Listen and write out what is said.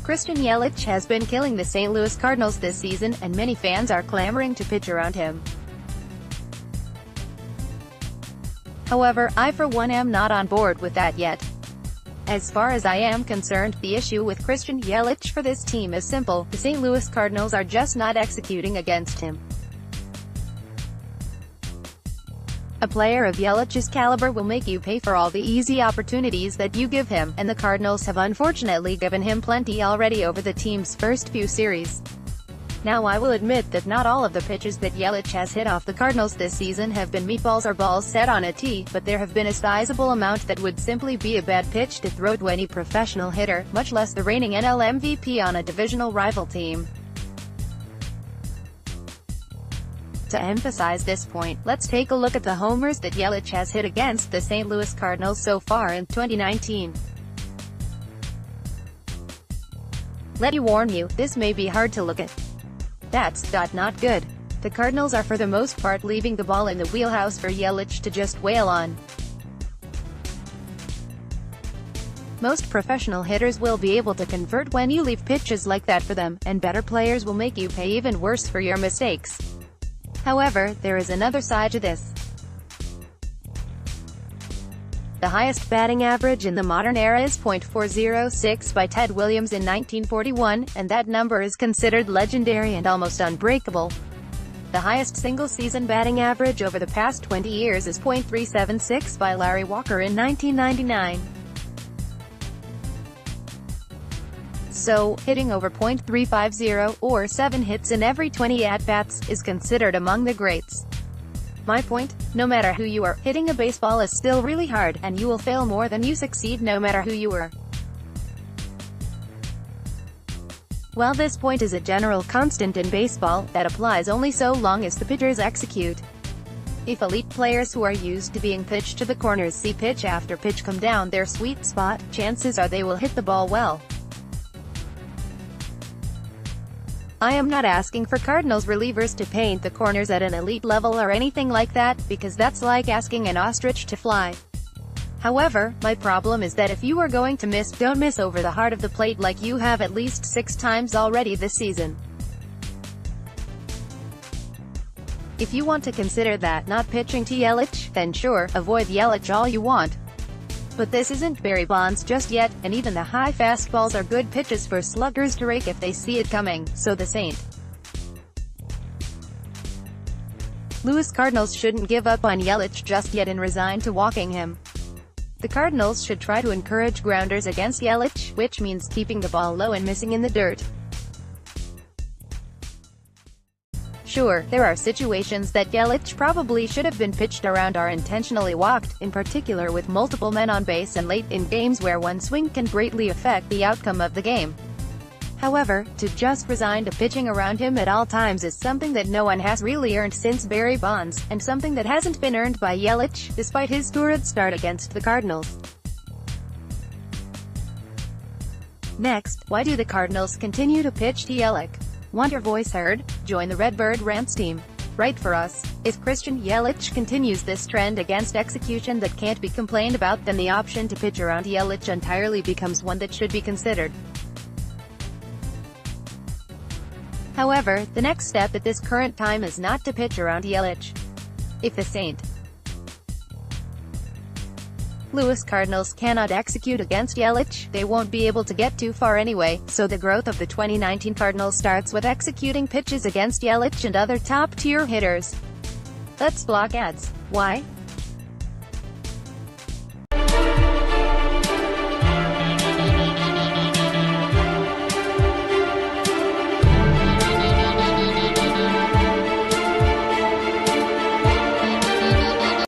Christian Yelich has been killing the St. Louis Cardinals this season, and many fans are clamoring to pitch around him. However, I for one am not on board with that yet. As far as I am concerned, the issue with Christian Yelich for this team is simple: the St. Louis Cardinals are just not executing against him. A player of Yelich's caliber will make you pay for all the easy opportunities that you give him, and the Cardinals have unfortunately given him plenty already over the team's first few series. Now I will admit that not all of the pitches that Yelich has hit off the Cardinals this season have been meatballs or balls set on a tee, but there have been a sizable amount that would simply be a bad pitch to throw to any professional hitter, much less the reigning NL MVP on a divisional rival team. To emphasize this point, let's take a look at the homers that Yelich has hit against the St. Louis Cardinals so far in 2019. Let me warn you, this may be hard to look at. That's not good. The Cardinals are for the most part leaving the ball in the wheelhouse for Yelich to just wail on. Most professional hitters will be able to convert when you leave pitches like that for them, and better players will make you pay even worse for your mistakes. However, there is another side to this. The highest batting average in the modern era is .406 by Ted Williams in 1941, and that number is considered legendary and almost unbreakable. The highest single-season batting average over the past 20 years is .376 by Larry Walker in 1999. So, hitting over .350, or 7 hits in every 20 at-bats, is considered among the greats. My point? No matter who you are, hitting a baseball is still really hard, and you will fail more than you succeed no matter who you are. While this point is a general constant in baseball, that applies only so long as the pitchers execute. If elite players who are used to being pitched to the corners see pitch after pitch come down their sweet spot, chances are they will hit the ball well. I am not asking for Cardinals relievers to paint the corners at an elite level or anything like that, because that's like asking an ostrich to fly. However, my problem is that if you are going to miss, don't miss over the heart of the plate like you have at least 6 times already this season. If you want to consider that not pitching to Yelich, then sure, avoid Yelich all you want. But this isn't Barry Bonds just yet, and even the high fastballs are good pitches for sluggers to rake if they see it coming, so the St. Louis Cardinals shouldn't give up on Yelich just yet and resign to walking him. The Cardinals should try to encourage grounders against Yelich, which means keeping the ball low and missing in the dirt. Sure, there are situations that Yelich probably should have been pitched around or intentionally walked, in particular with multiple men on base and late in games where one swing can greatly affect the outcome of the game. However, to just resign to pitching around him at all times is something that no one has really earned since Barry Bonds, and something that hasn't been earned by Yelich, despite his torrid start against the Cardinals. Next, why do the Cardinals continue to pitch to Yelich? Want your voice heard? Join the Redbird Rants team. Write for us. If Christian Yelich continues this trend against execution that can't be complained about, then the option to pitch around Yelich entirely becomes one that should be considered. However, the next step at this current time is not to pitch around Yelich. If the St. Louis Cardinals cannot execute against Yelich, they won't be able to get too far anyway, so the growth of the 2019 Cardinals starts with executing pitches against Yelich and other top-tier hitters. Let's block ads. Why?